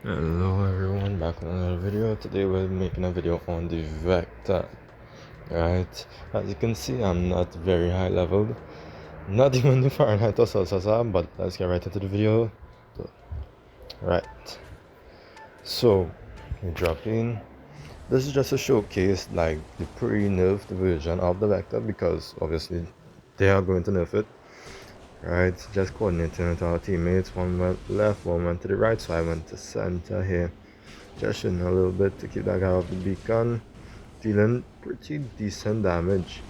Hello everyone, back with another video. Today we're making a video on the vector. Right, as you can see, I'm not very high leveled, not even the Fahrenheit or Celsius, but let's get right into the video. Right, so we drop in. This is just a showcase like the pre-nerfed version of the vector, because obviously they are going to nerf it. Right, just coordinating with our teammates. One went left, one went to the right, so I went to center here. Just shooting a little bit to keep that guy off the beacon. Dealing pretty decent damage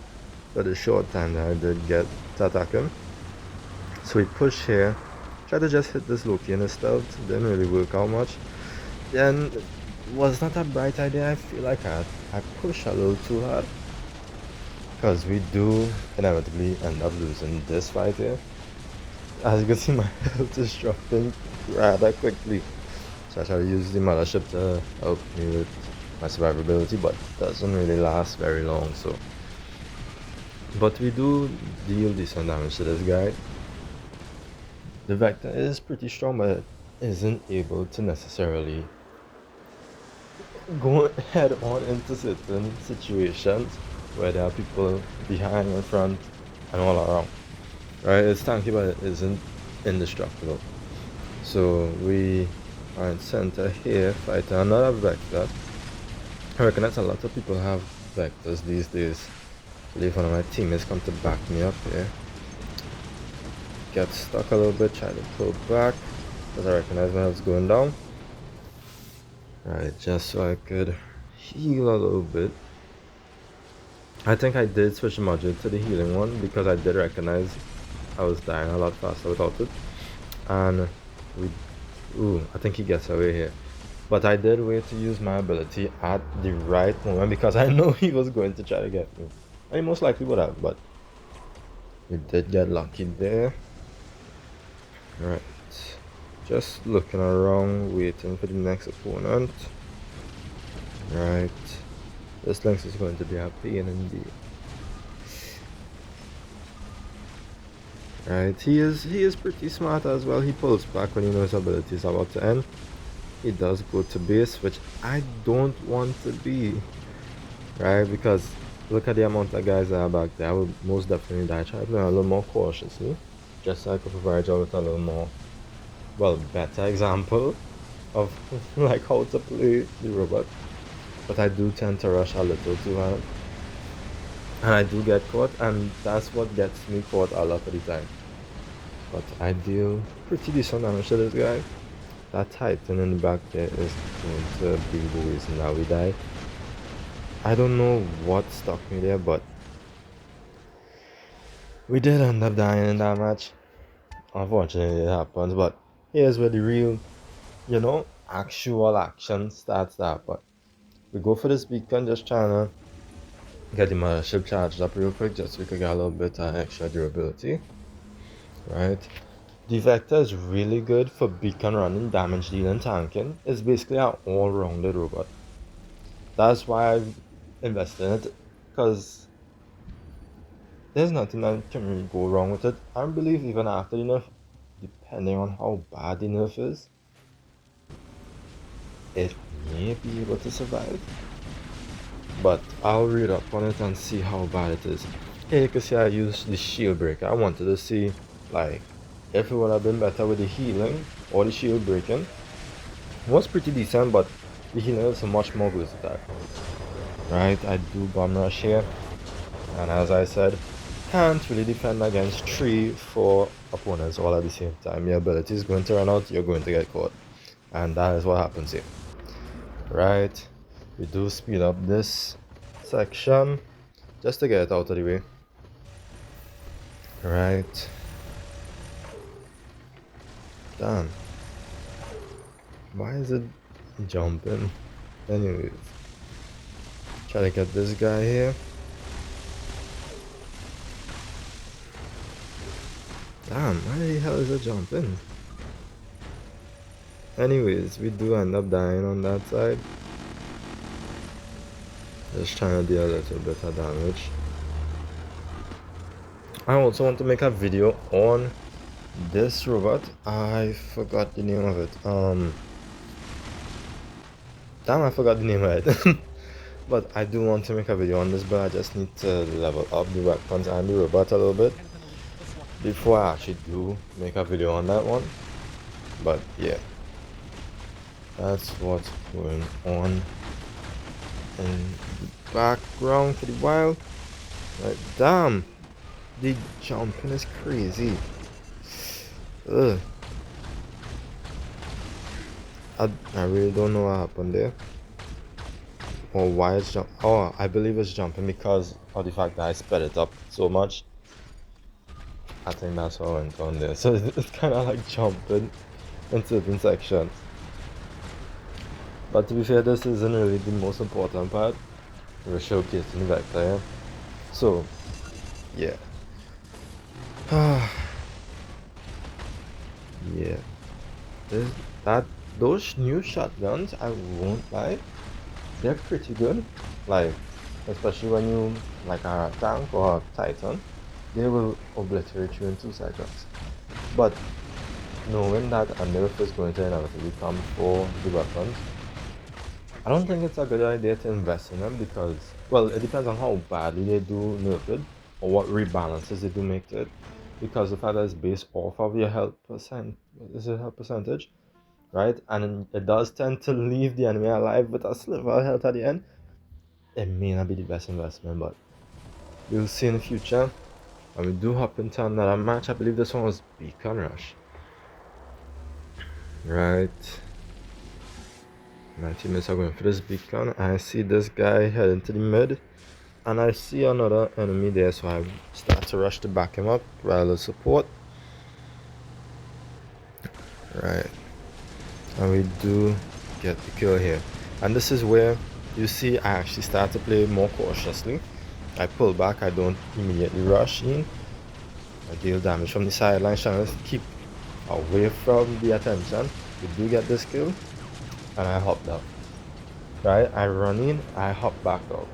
for the short time that I did get to attack him. So we push here. Try to just hit this Loki in his stealth. Didn't really work out much. Then was not a bright idea. I feel like I pushed a little too hard, because we do inevitably end up losing this fight here. As you can see, my health is dropping rather quickly. So I try to use the mothership to help me with my survivability, but doesn't really last very long. So, but we do deal decent damage to this guy. The vector is pretty strong, but it isn't able to necessarily go head on into certain situations where there are people behind and front and all around. Right? It's tanky, but it isn't indestructible. So we are in center here, fighting another vector. I recognize a lot of people have vectors these days. I believe one of my teammates come to back me up here. Get stuck a little bit, try to pull back, because I recognize when I was going down. Right, just so I could heal a little bit. I think I did switch the module to the healing one, because I did recognize I was dying a lot faster without it. And I think he gets away here. But I did wait to use my ability at the right moment, because I know he was going to try to get me. I most likely would have, but we did get lucky there. Right. Just looking around, waiting for the next opponent. Right. This Lynx is going to be a pain indeed. Right. He is pretty smart as well. He pulls back when he knows his ability is about to end. He does go to base, which I don't want to be. Right, because look at the amount of guys that are back there. I would most definitely die. Try to play a little more cautiously, just so I could provide you with a little more, well, better example of like how to play the robot. But I do tend to rush a little too hard, and I do get caught, and that's what gets me caught a lot of the time. But I deal pretty decent damage to this guy. That Titan in the back there is going to be the reason that we die. I don't know what stuck me there, but we did end up dying in that match. Unfortunately, it happens, but here's where the real, actual action starts to happen. We go for this beacon, just trying to get the mothership charged up real quick, just so we could get a little bit of extra durability. Right? The Vector is really good for beacon running, damage dealing, tanking. It's basically an all-rounded robot. That's why I've invested in it, because there's nothing that can really go wrong with it. I believe even after the nerf, depending on how bad the nerf is, it may be able to survive. But I'll read up on it and see how bad it is. Here you can see I used the shield breaker. I wanted to see like if it would have been better with the healing or the shield breaking. It was pretty decent, but the healing is much more versatile. Right, I do bomb rush here, and as I said, can't really defend against 3-4 opponents all at the same time. Your ability is going to run out, you're going to get caught, and that is what happens here. Right, we do speed up this section just to get it out of the way. Right, damn, why is it jumping? Anyways, try to get this guy here. Damn, why the hell is it jumping? Anyways, we do end up dying on that side. Just trying to deal a little bit of damage. I also want to make a video on this robot. I forgot the name of it. Damn, I forgot the name of it. But I do want to make a video on this, but I just need to level up the weapons and the robot a little bit before I actually do make a video on that one. But yeah, that's what's going on in the background for the while. Like, damn, the jumping is crazy. Ugh. I really don't know what happened there. Or why it's jump. Oh, I believe it's jumping because of the fact that I sped it up so much. I think that's what went on there. So it's kind of like jumping in certain sections. But to be fair, this isn't really the most important part. We're showcasing the vector here. So, yeah. Yeah. This, that those new shotguns, I won't lie, they're pretty good. Like, especially when you like a tank or a titan, they will obliterate you in 2 seconds. But knowing that a nerf is going to inevitably come for the weapons, I don't think it's a good idea to invest in them because, well, it depends on how badly they do nerf it or what rebalances they do make to it. Because the fact that it's based off of your health percentage, right? And it does tend to leave the enemy alive with a sliver of health at the end. It may not be the best investment, but we'll see in the future. And we do hop into another match. I believe this one was Beacon Rush. Right. My teammates are going for this beacon. I see this guy heading to the mid. And I see another enemy there, so I start to rush to back him up while the support. Right. And we do get the kill here. And this is where you see I actually start to play more cautiously. I pull back, I don't immediately rush in. I deal damage from the sideline, trying to keep away from the attention. We do get this kill. And I hopped out. Right? I run in, I hop back out.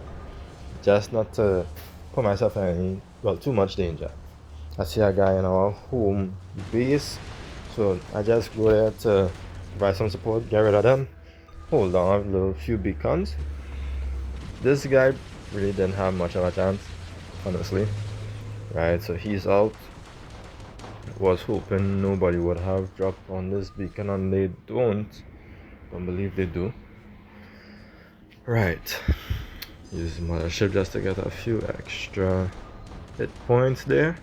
Just not to put myself in any, well, too much danger. I see a guy in our home base, so I just go there to provide some support, get rid of them, hold on a little few beacons. This guy really didn't have much of a chance, honestly. Right, so he's out. Was hoping nobody would have dropped on this beacon, and they don't believe they do. Right. Use mothership just to get a few extra hit points there.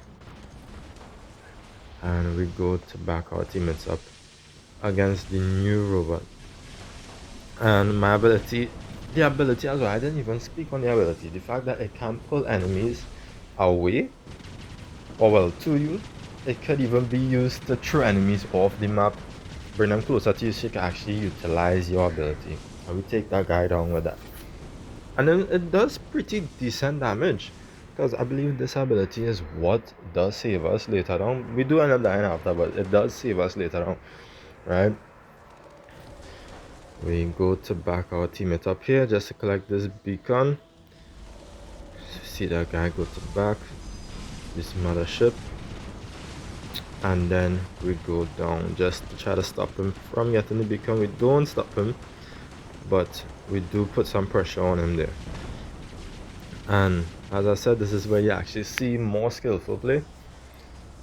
And we go to back our teammates up against the new robot. And my ability, the ability as well, I didn't even speak on the ability. The fact that it can pull enemies away, or well, to you. It could even be used to throw enemies off the map, bring them closer to you so you can actually utilize your ability. And we take that guy down with that. And then it does pretty decent damage, because I believe this ability is what does save us later on. We do end up dying after, but it does save us later on, right? We go to back our teammate up here just to collect this beacon. See that guy go to back this mothership, and then we go down just to try to stop him from getting the beacon. We don't stop him, but we do put some pressure on him there. And as I said, this is where you actually see more skillful play,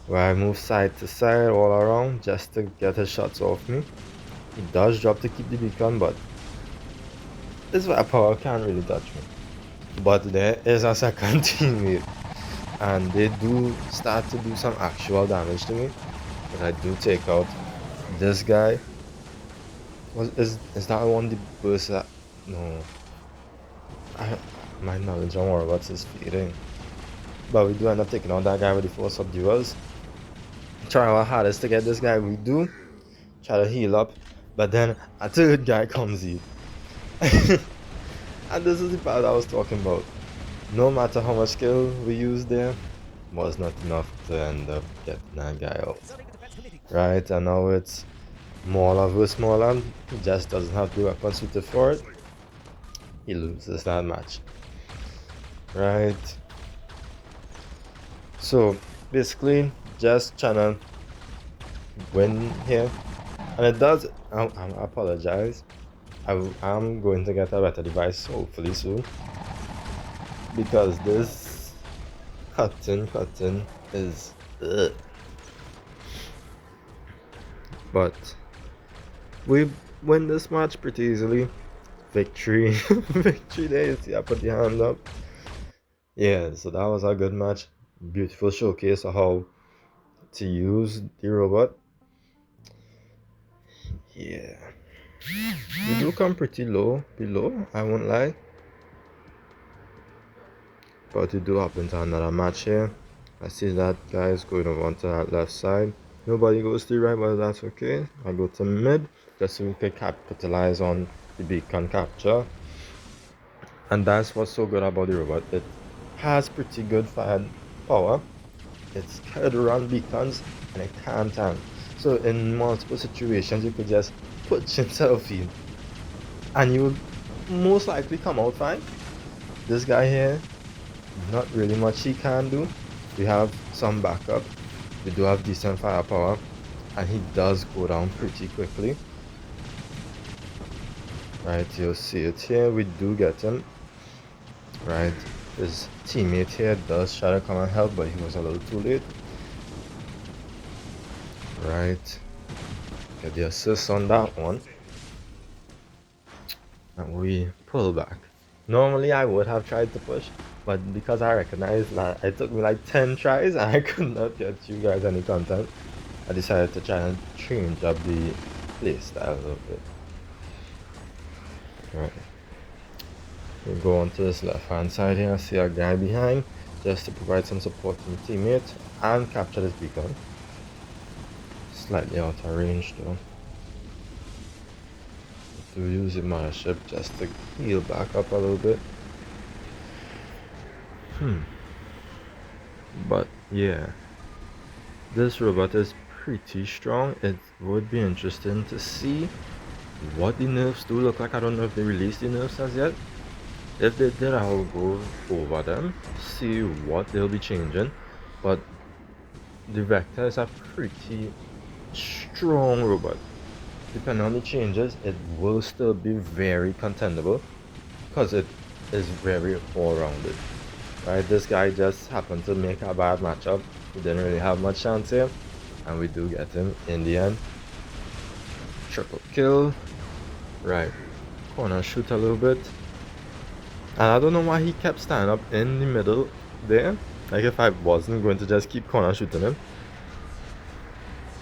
where I move side to side all around just to get his shots off me. He does drop to keep the beacon, but this power can't really touch me. But there is a second teammate, and they do start to do some actual damage to me. But I do take out this guy. Is that one the burst that? No. My knowledge on robots is fading. But we do end up taking out that guy with the 4 subduals. Try our hardest to get this guy, we do. Try to heal up. But then a third guy comes in. And this is the part I was talking about. No matter how much skill we use there, was not enough to end up getting that guy out. Right, and now it's smaller versus smaller. He just doesn't have the weapon suited for it. He loses that match. Right. So basically just trying to win here. And it does, I apologize. I'm going to get a better device hopefully soon, because this cutting is ugh. But we win this match pretty easily. Victory. Victory there, you see I put the hand up. Yeah, so that was a good match. Beautiful showcase of how to use the robot. Yeah, we do come pretty low below, I won't lie. But we do hop into another match here. I see that guys going over onto that left side. Nobody goes to the right, but that's okay. I go to mid just so we can capitalize on the beacon capture. And that's what's so good about the robot. It has pretty good fire power. It's carried around beacons and it can't tank. So in multiple situations you could just put yourself in and you would most likely come out fine. This guy here, not really much he can do. We have some backup. We do have decent firepower and he does go down pretty quickly. Right, you'll see it here. We do get him. Right, his teammate here does try to come and help, but he was a little too late. Right, get the assist on that one. And we pull back. Normally I would have tried to push, but because I recognized that it took me like 10 tries and I could not get you guys any content, I decided to try and change up the playstyle a little bit. Right. We go on to this left hand side here, see our guy behind, just to provide some support to the teammate and capture this beacon. Slightly out of range though. To use the mothership just to heal back up a little bit. But yeah, this robot is pretty strong. It would be interesting to see what the nerfs do look like. I don't know if they released the nerfs as yet. If they did, I will go over them, see what they'll be changing. But the Vector is a pretty strong robot. Depending on the changes, it will still be very contendable because it is very all-rounded. Right, this guy just happened to make a bad matchup. We didn't really have much chance here, and we do get him in the end. Triple kill. Right, corner shoot a little bit. And I don't know why he kept standing up in the middle there. Like if I wasn't going to just keep corner shooting him.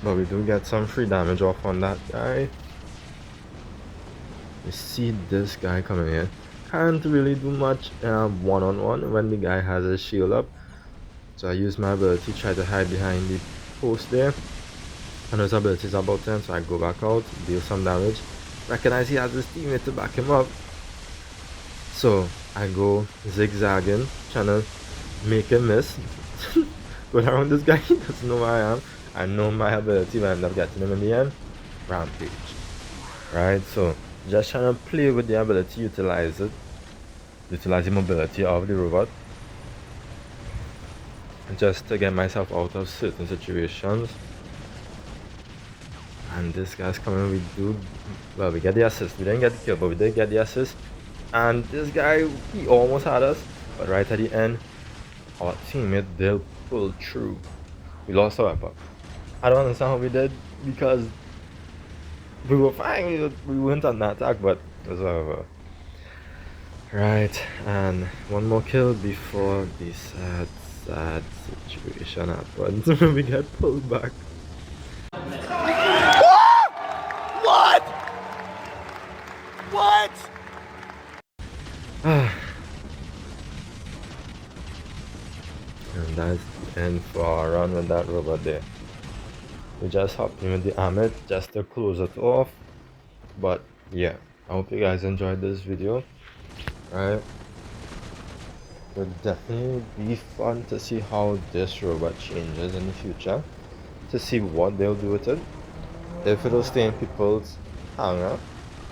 But we do get some free damage off on that guy. You see this guy coming here. Can't really do much one-on-one when the guy has his shield up. So I use my ability to try to hide behind the post there. And his ability is about 10, so I go back out, deal some damage. Recognize he has his teammate to back him up. So I go zigzagging, trying to make him miss. Going around this guy, he doesn't know where I am. I know my ability will end up getting him in the end. Rampage. Right, so just trying to play with the ability, utilize the mobility of the robot. Just to get myself out of certain situations. And this guy's coming, we get the assist. We didn't get the kill, but we did get the assist. And this guy, he almost had us, but right at the end, our teammate did pull through. We lost our weapon. I don't understand how we did, because we were fine, we went on that attack, but it was whatever. Right, and one more kill before the sad situation happens. We get pulled back. What? What? And that's the end for our run with that robot there. We just hopped in with the Amit just to close it off. But yeah, I hope you guys enjoyed this video. Right, it would definitely be fun to see how this robot changes in the future, to see what they'll do with it. If it'll stay in people's hangar,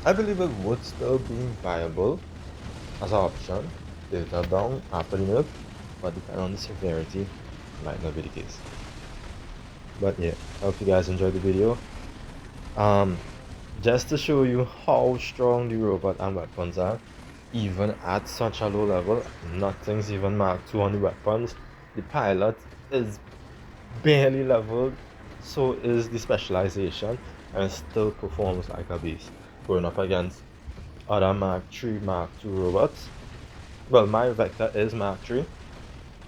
I believe it would still be viable as an option later down after the nerf, but depending on the severity, might not be the case. But yeah, I hope you guys enjoyed the video. Just to show you how strong the robot and weapons are, even at such a low level, nothing's even Mark 2 on the weapons. The pilot is barely leveled, so is the specialization, and it still performs like a beast. Going up against other Mark 3, Mark 2 robots. Well, my Vector is Mark 3.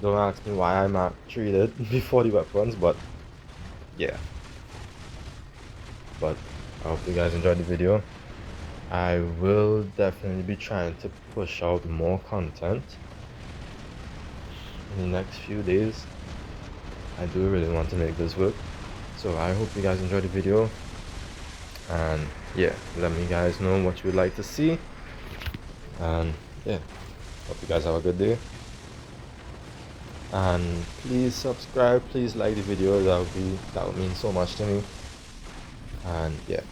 Don't ask me why I Mark 3'd it before the weapons, but yeah. But I hope you guys enjoyed the video. I will definitely be trying to push out more content in the next few days. I do really want to make this work. So I hope you guys enjoyed the video. And yeah, let me guys know what you would like to see. And yeah, hope you guys have a good day. And please subscribe, please like the video. That would mean so much to me. And yeah.